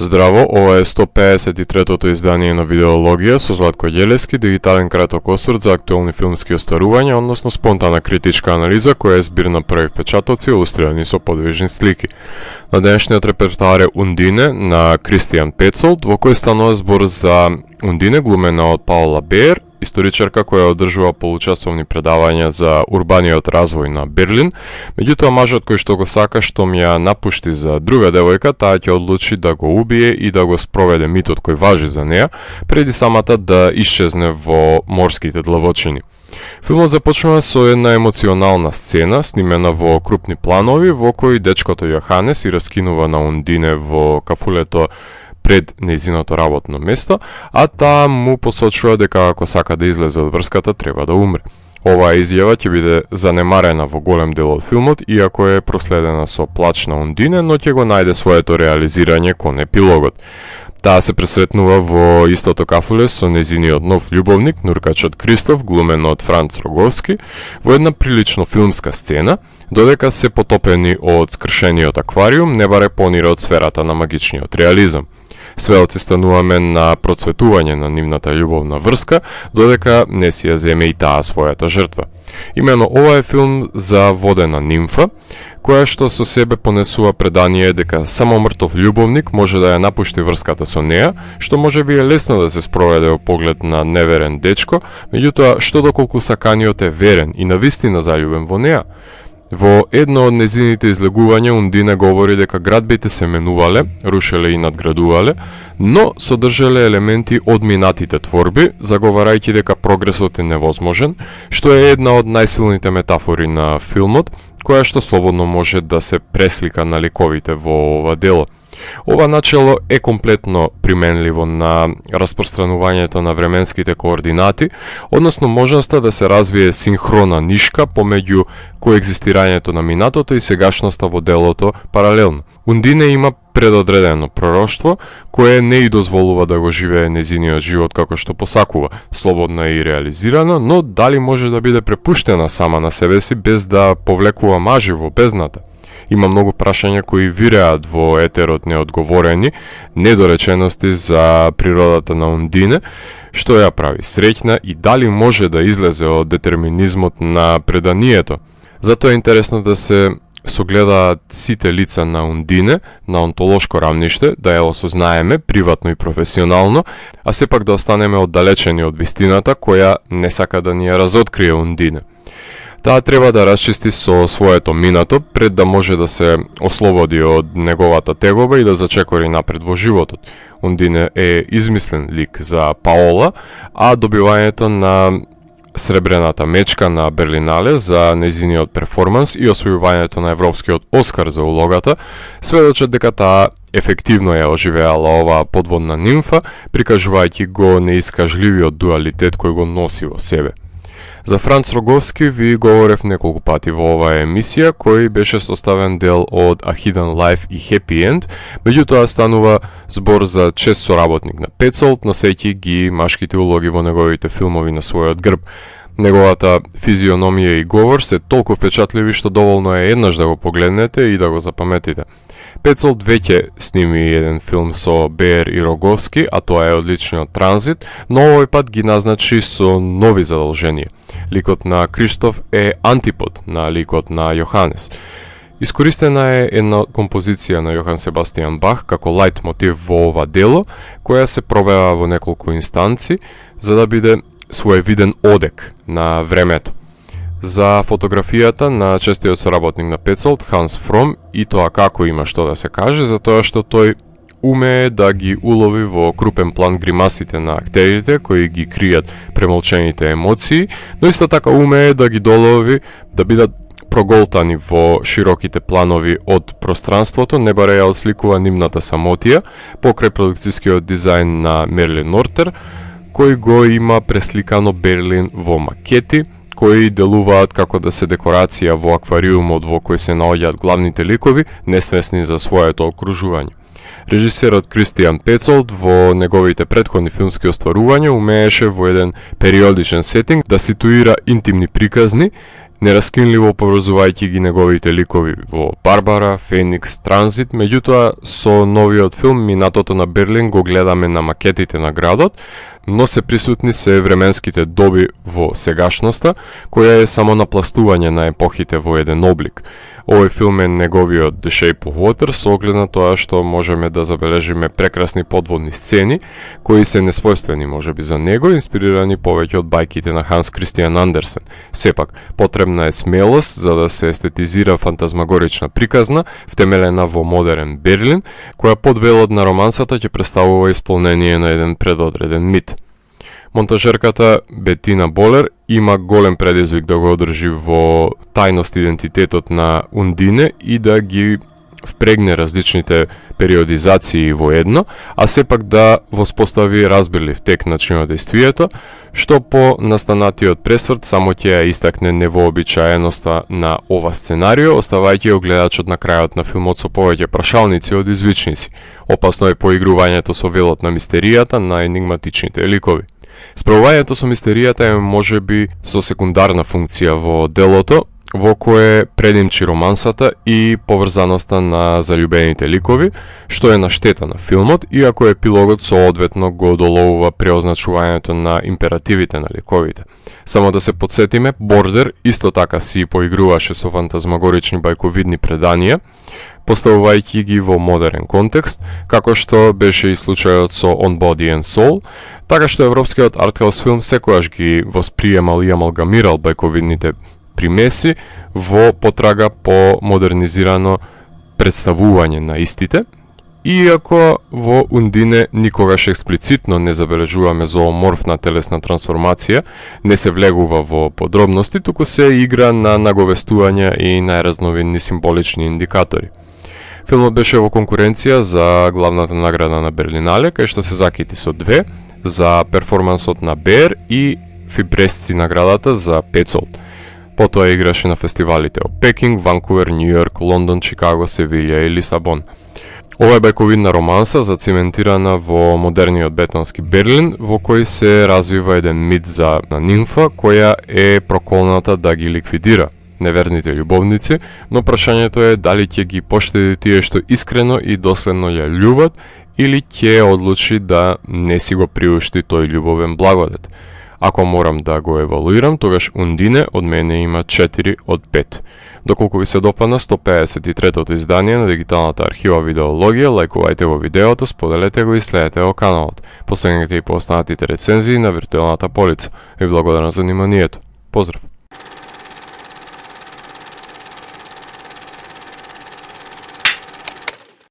Здраво, ова е 153-тото издание на Видеологија со Златко Ѓелевски, дигитален краток осврт за актуелни филмски остварувања, односно спонтана критичка анализа која е збир на први впечатоци илустрирани со подвижни слики. На денешниот репертоар е Ундине на Кристијан Пецолт, во кој станува збор за Ундине, глумена од Паула Беер, историчарка која одржува получасовни предавања за урбаниот развој на Берлин. Меѓутоа, мажот кој што го сака штом ја напушти за друга девојка, таа ќе одлучи да го убие и да го спроведе митот кој важи за неа, преди самата да исчезне во морските длабочини. Филмот започнува со една емоционална сцена, снимена во крупни планови, во кој дечкото Јоханес и раскинува на Ундине во кафулето пред нејзиното работно место, а таа му посочува дека ако сака да излезе од врската, треба да умре. Оваа изјава ќе биде занемарена во голем дел од филмот, иако е проследена со плач на Ундине, но ќе го најде своето реализирање кон епилогот. Таа се пресретнува во истото кафуле со нејзиниот нов љубовник, нуркачот Кристоф, глумен од Франц Роговски, во една прилично филмска сцена, додека се потопени од скршениот аквариум, не баре понира од сферата на магичниот реализам. Сведоци стануваме на процветување на нивната љубовна врска, додека не си ја земе и таа својата жртва. Имено ова е филм за водена нимфа, која што со себе понесува предание дека само мртов љубовник може да ја напушти врската со неа, што може би е лесно да се спроведе во поглед на неверен дечко, меѓутоа што доколку саканиот е верен и навистина заљубен во неа. Во едно од незините излегувања Ундина говори дека градбите се менувале, рушеле и надградувале, но содржале елементи од минатите творби, заговарајќи дека прогресот е невозможен, што е една од најсилните метафори на филмот, која што слободно може да се преслика на ликовите во ова дело. Ова начело е комплетно применливо на распространувањето на временските координати, односно можноста да се развие синхрона нишка помеѓу коегзистирањето на минатото и сегашноста во делото паралелно. Ундине има предодредено пророштво, кое не и дозволува да го живее незиниот живот како што посакува, слободна и реализирана, но дали може да биде препуштена сама на себе си без да повлекува мажи во бездната? Има многу прашања кои виреат во етерот неодговорени, недоречености за природата на Ундине, што ја прави среќна и дали може да излезе од детерминизмот на преданието. Затоа е интересно да се согледаат сите лица на Ундине на онтолошко рамниште, да ја осознаеме приватно и професионално, а сепак да останеме оддалечени од вистината која не сака да ни ја разоткрие Ундине. Таа треба да расчисти со своето минато пред да може да се ослободи од неговата тегоба и да зачекори напред во животот. Ундине е измислен лик за Паола, а добивањето на сребрената мечка на Берлинале за нејзиниот перформанс и освојувањето на европскиот Оскар за улогата сведочат дека таа ефективно ја оживеала оваа подводна нимфа, прикажувајќи го неискажливиот дуалитет кој го носи во себе. За Франц Роговски ви говорев неколку пати во оваа емисија, кој беше составен дел од A Hidden Life и Happy End, меѓутоа станува збор за чест соработник на Пецолт, носејќи ги машките улоги во неговите филмови на својот грб. Неговата физиономија и говор се толку впечатливи што доволно е еднаш да го погледнете и да го запаметите. Пецолт веќе сними еден филм со Беер и Роговски, а тоа е одличниот Транзит, но овој пат ги назначи со нови задолженија. Ликот на Кристоф е антипод на ликот на Јоханес. Искористена е една композиција на Јохан Себастијан Бах како лајт мотив во ова дело, која се провеа во неколку инстанци, за да биде своевиден одек на времето. За фотографијата на честиот соработник на Пецолт, Ханс Фром, и тоа како има што да се каже, затоа што тој умее да ги улови во крупен план гримасите на актерите кои ги кријат премолчените емоции, но исто така умее да ги долови да бидат проголтани во широките планови од пространството, не баре ја осликува нивната самотија, покрај продукцијскиот дизајн на Мерлин Нортер, кој го има пресликано Берлин во макети, кои делуваат како да се декорација во аквариумот во кој се наоѓаат главните ликови, несвесни за своето окружување. Режисерот Кристијан Пецолт во неговите претходни филмски остварувања умееше во еден периодичен сетинг да ситуира интимни приказни нераскинливо поврзувајќи ги неговите ликови во Барбара, Феникс, Транзит. Меѓутоа, со новиот филм Минатото на Берлин го гледаме на макетите на градот, но се присутни се временските доби во сегашноста, која е само напластување на епохите во еден облик. Овој филм е неговиот The Shape of Water, со оглед на тоа што можеме да забележиме прекрасни подводни сцени, кои се несвојствени можеби за него, инспирирани повеќе од бајките на Ханс Кристијан Андерсен. Сепак, потребна е смелост за да се естетизира фантазмагорична приказна, втемелена во модерен Берлин, која под велот на романсата ќе представува исполнение на еден предодреден мит. Монтажерката Бетина Болер има голем предизвик да го одржи во тајност идентитетот на Ундине и да ги впрегне различните периодизации во едно, а сепак да воспостави разбирлив тек на чинодействието, што по настанатиот пресврт само ќе ја истакне невообичаеноста на ова сценарио, оставајќи го гледачот на крајот на филмот со повеќе прашалници од извичници. Опасно е поигрувањето со велот на мистеријата на енигматичните ликови. Справувањето со мистеријата е можеби со секундарна функција во делото, во кое предимчи романсата и поврзаноста на заљубените ликови, што е на штета на филмот, иако епилогот соодветно го доловува преозначувањето на императивите на ликовите. Само да се подсетиме, Бордер исто така си поигруваше со фантазмагорични бајковидни преданија, поставувајќи ги во модерен контекст, како што беше и случајот со On Body and Soul, така што европскиот артхаус филм секојаш ги восприемал и амалгамирал бајковидните примеси во потрага по модернизирано представување на истите, иако во Ундине никогаш експлицитно не забележуваме зооморфна телесна трансформација, не се влегува во подробности, туку се игра на наговестувања и најразновидни символични индикатори. Филмот беше во конкуренција за главната награда на Берлинале, кај што се закити со 2, за перформансот на Бер и Фибресци наградата за Пецолт. Потоа играше на фестивалите во Пекинг, Ванкувер, Њу Йорк, Лондон, Чикаго, Севилја и Лисабон. Ова е бајковидна романса зациментирана во модерниот бетонски Берлин, во кој се развива еден мит за нимфа која е проколната да ги ликвидира неверните љубовници, но прашањето е дали ќе ги поштеди тие што искрено и доследно ја љубат или ќе одлучи да не си го приушти тој љубовен благодет. Ако морам да го евалуирам, тогаш Ундине од мене има 4 од 5. Доколку ви се допадна 153-тото издание на дигиталната архива Видеологија, лајкувајте го видеото, споделете го и следете го каналот. Посегнете и по останатите рецензии на виртуелната полица. Ви благодарам за вниманието. Поздрав!